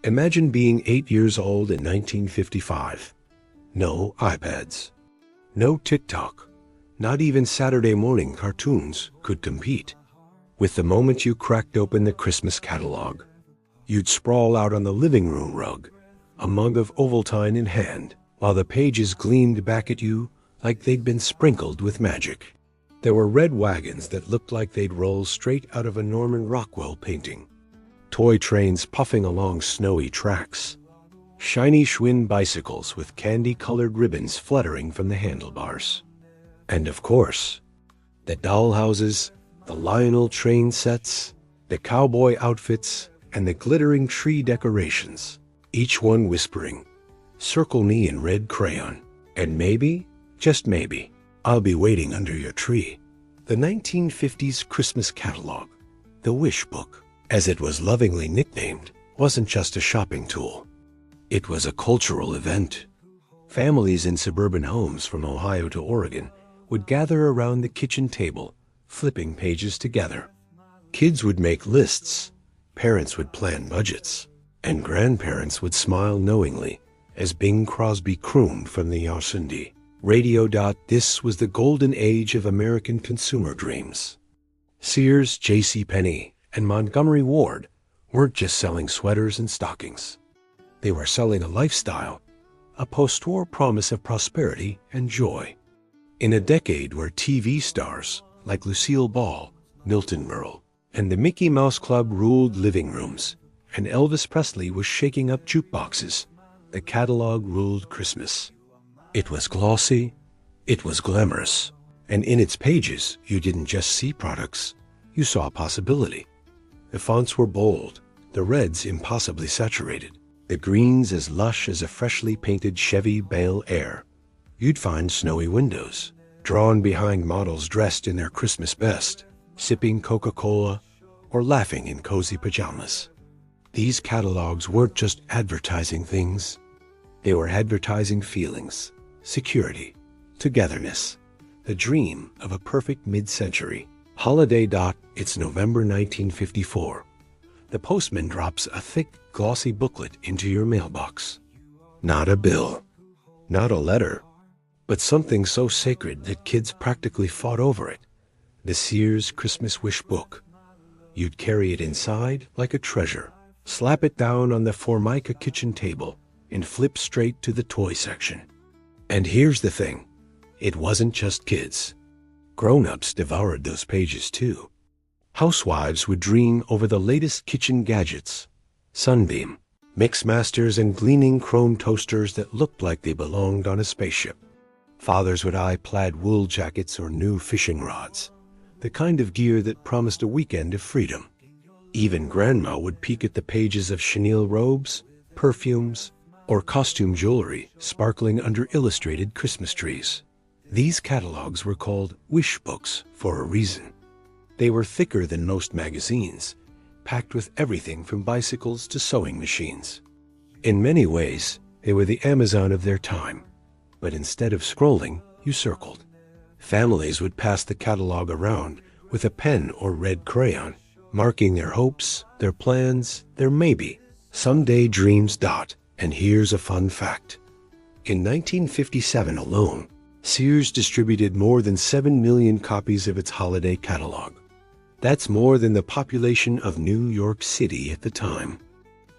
Imagine being 8 years old in 1955. No iPads. No TikTok. Not even Saturday morning cartoons could compete. With the moment you cracked open the Christmas catalog, you'd sprawl out on the living room rug, a mug of Ovaltine in hand, while the pages gleamed back at you like they'd been sprinkled with magic. There were red wagons that looked like they'd roll straight out of a Norman Rockwell painting, toy trains puffing along snowy tracks, shiny Schwinn bicycles with candy-colored ribbons fluttering from the handlebars. And of course, the dollhouses, the Lionel train sets, the cowboy outfits, and the glittering tree decorations, each one whispering, "Circle me in red crayon, and maybe, just maybe, I'll be waiting under your tree." The 1950s Christmas catalog, the Wish Book, as it was lovingly nicknamed, wasn't just a shopping tool. It was a cultural event. Families in suburban homes from Ohio to Oregon would gather around the kitchen table, flipping pages together. Kids would make lists, parents would plan budgets, and grandparents would smile knowingly as Bing Crosby crooned from the Yarsindi radio. This was the golden age of American consumer dreams. Sears, JCPenney, and Montgomery Ward weren't just selling sweaters and stockings. They were selling a lifestyle, a postwar promise of prosperity and joy. In a decade where TV stars like Lucille Ball, Milton Berle, and the Mickey Mouse Club ruled living rooms, and Elvis Presley was shaking up jukeboxes, the catalog ruled Christmas. It was glossy, it was glamorous, and in its pages you didn't just see products, you saw possibility. The fonts were bold, the reds impossibly saturated, the greens as lush as a freshly painted Chevy Bel Air. You'd find snowy windows, drawn behind models dressed in their Christmas best, sipping Coca-Cola or laughing in cozy pajamas. These catalogs weren't just advertising things. They were advertising feelings, security, togetherness, the dream of a perfect mid-century holiday. It's November 1954. The postman drops a thick, glossy booklet into your mailbox. Not a bill, not a letter, but something so sacred that kids practically fought over it. The Sears Christmas Wish Book. You'd carry it inside like a treasure, slap it down on the Formica kitchen table, and flip straight to the toy section. And here's the thing, it wasn't just kids. Grown-ups devoured those pages too. Housewives would dream over the latest kitchen gadgets, Sunbeam, Mixmasters, and gleaming chrome toasters that looked like they belonged on a spaceship. Fathers would eye plaid wool jackets or new fishing rods, the kind of gear that promised a weekend of freedom. Even grandma would peek at the pages of chenille robes, perfumes, or costume jewelry sparkling under illustrated Christmas trees. These catalogs were called Wish Books for a reason. They were thicker than most magazines, packed with everything from bicycles to sewing machines. In many ways, they were the Amazon of their time. But instead of scrolling, you circled. Families would pass the catalog around with a pen or red crayon, marking their hopes, their plans, their maybe, someday dreams. And here's a fun fact. In 1957 alone, Sears distributed more than 7 million copies of its holiday catalog. That's more than the population of New York City at the time.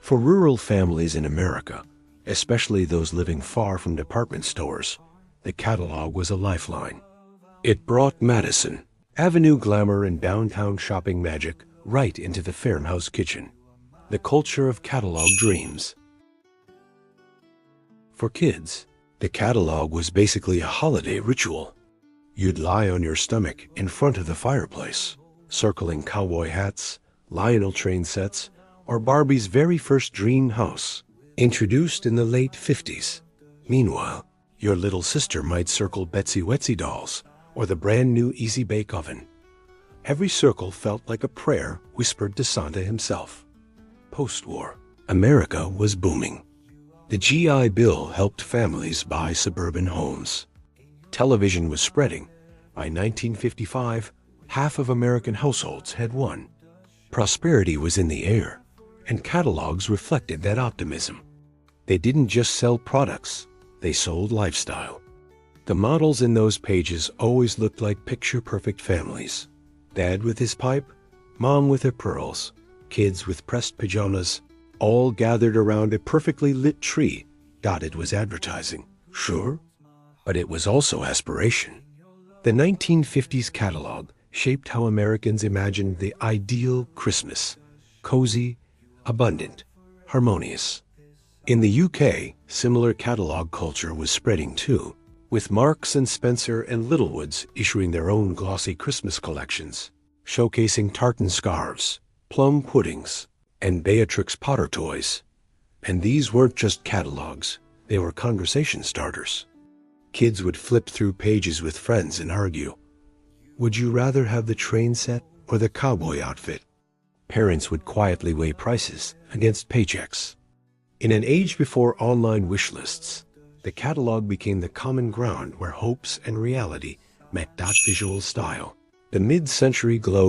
For rural families in America, especially those living far from department stores, the catalog was a lifeline. It brought Madison Avenue glamour and downtown shopping magic right into the farmhouse kitchen. The culture of catalog dreams. For kids, the catalog was basically a holiday ritual. You'd lie on your stomach in front of the fireplace, circling cowboy hats, Lionel train sets, or Barbie's very first dream house, introduced in the late 50s. Meanwhile, your little sister might circle Betsy Wetsy dolls or the brand new Easy Bake Oven. Every circle felt like a prayer whispered to Santa himself. Post-war, America was booming. The GI Bill helped families buy suburban homes. Television was spreading. By 1955, half of American households had one. Prosperity was in the air, and catalogs reflected that optimism. They didn't just sell products, they sold lifestyle. The models in those pages always looked like picture-perfect families. Dad with his pipe, mom with her pearls, kids with pressed pajamas, all gathered around a perfectly lit tree dotted with advertising. Sure, but it was also aspiration. The 1950s catalog shaped how Americans imagined the ideal Christmas: cozy, abundant, harmonious. In the UK, similar catalog culture was spreading too, with Marks and Spencer and Littlewoods issuing their own glossy Christmas collections, showcasing tartan scarves, plum puddings, and Beatrix Potter toys. And these weren't just catalogs, they were conversation starters. Kids would flip through pages with friends and argue, would you rather have the train set or the cowboy outfit? Parents would quietly weigh prices against paychecks. In an age before online wish lists, the catalog became the common ground where hopes and reality met. Visual style. The mid-century glow.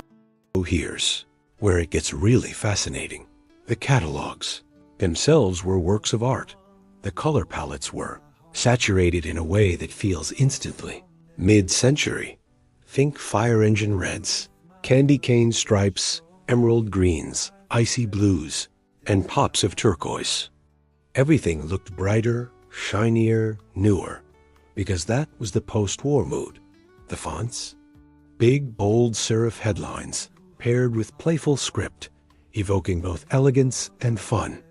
Here's where it gets really fascinating. The catalogs themselves were works of art. The color palettes were saturated in a way that feels instantly mid-century. Think fire engine reds, candy cane stripes, emerald greens, icy blues, and pops of turquoise. Everything looked brighter, shinier, newer, because that was the post-war mood. The fonts? Big, bold serif headlines, paired with playful script, evoking both elegance and fun.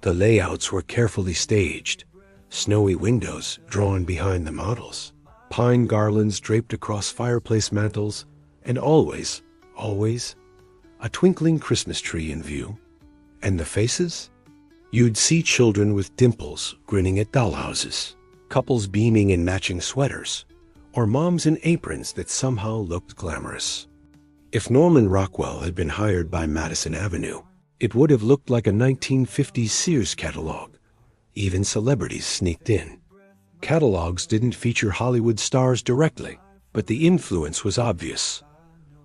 The layouts were carefully staged, snowy windows drawn behind the models, pine garlands draped across fireplace mantels, and always, a twinkling Christmas tree in view. And the faces? You'd see children with dimples grinning at dollhouses, couples beaming in matching sweaters, or moms in aprons that somehow looked glamorous. If Norman Rockwell had been hired by Madison Avenue, it would have looked like a 1950s Sears catalog. Even celebrities sneaked in. Catalogs didn't feature Hollywood stars directly, but the influence was obvious.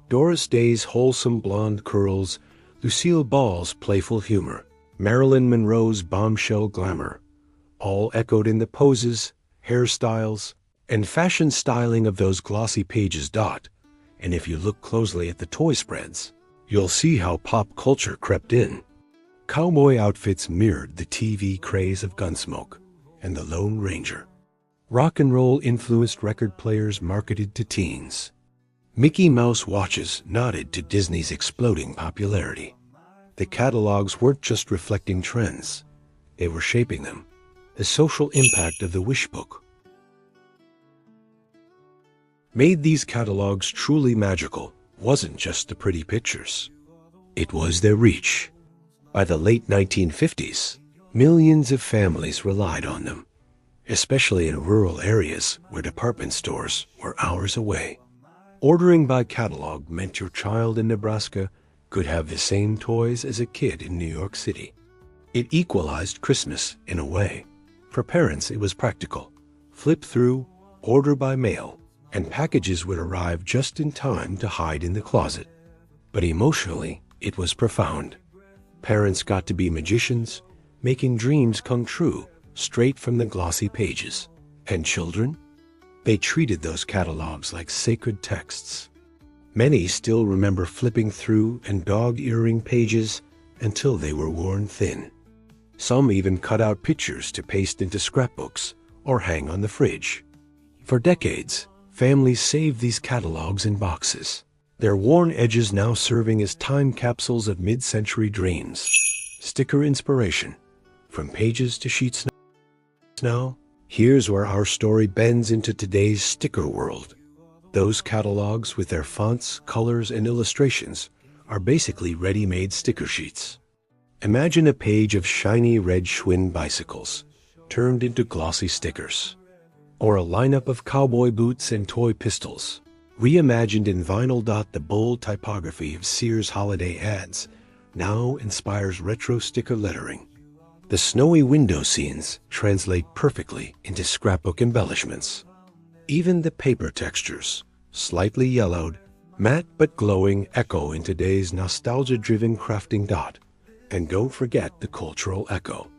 Doris Day's wholesome blonde curls, Lucille Ball's playful humor, Marilyn Monroe's bombshell glamour, all echoed in the poses, hairstyles, and fashion styling of those glossy pages. And if you look closely at the toy spreads, you'll see how pop culture crept in. Cowboy outfits mirrored the TV craze of Gunsmoke and the Lone Ranger. Rock and roll influenced record players marketed to teens. Mickey Mouse watches nodded to Disney's exploding popularity. The catalogs weren't just reflecting trends, they were shaping them. The social impact of the wish book made these catalogs truly magical. Wasn't just the pretty pictures, it was their reach. By the late 1950s, millions of families relied on them, especially in rural areas where department stores were hours away. Ordering by catalog meant your child in Nebraska could have the same toys as a kid in New York City. It equalized Christmas in a way. For parents, it was practical. Flip through, order by mail, and packages would arrive just in time to hide in the closet. But emotionally, it was profound. Parents got to be magicians, making dreams come true straight from the glossy pages. And children? They treated those catalogs like sacred texts. Many still remember flipping through and dog-earing pages until they were worn thin. Some even cut out pictures to paste into scrapbooks or hang on the fridge. For decades, families saved these catalogs in boxes, their worn edges now serving as time capsules of mid-century dreams. Sticker inspiration, from pages to sheets. Now, here's where our story bends into today's sticker world. Those catalogs with their fonts, colors, and illustrations are basically ready-made sticker sheets. Imagine a page of shiny red Schwinn bicycles turned into glossy stickers, or a lineup of cowboy boots and toy pistols reimagined in vinyl. The bold typography of Sears holiday ads now inspires retro sticker lettering. The snowy window scenes translate perfectly into scrapbook embellishments. Even the paper textures, slightly yellowed, matte but glowing, echo in today's nostalgia-driven crafting. And don't forget the cultural echo.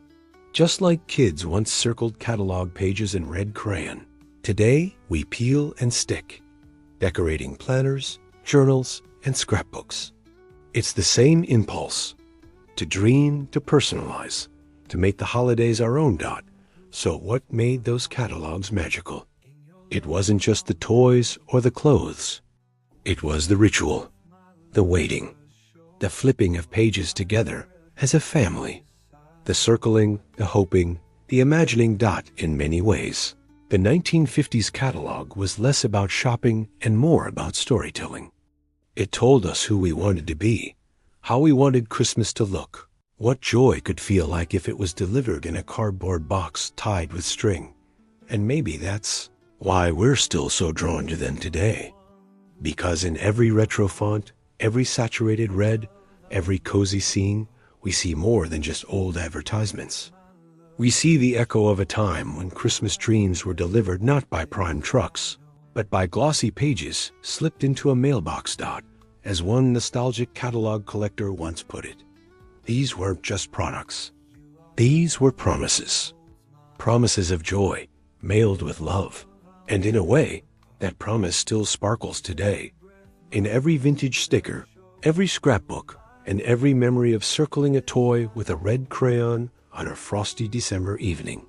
Just like kids once circled catalog pages in red crayon, today we peel and stick, decorating planners, journals, and scrapbooks. It's the same impulse, to dream, to personalize, to make the holidays our own. So what made those catalogs magical? It wasn't just the toys or the clothes. It was the ritual, the waiting, the flipping of pages together as a family, the circling, the hoping, the imagining. In many ways, the 1950s catalog was less about shopping and more about storytelling. It told us who we wanted to be, how we wanted Christmas to look, what joy could feel like if it was delivered in a cardboard box tied with string. And maybe that's why we're still so drawn to them today. Because in every retro font, every saturated red, every cozy scene, we see more than just old advertisements. We see the echo of a time when Christmas dreams were delivered not by prime trucks, but by glossy pages slipped into a mailbox. As one nostalgic catalog collector once put it, these weren't just products. These were promises. Promises of joy, mailed with love. And in a way, that promise still sparkles today. In every vintage sticker, every scrapbook, and every memory of circling a toy with a red crayon on a frosty December evening.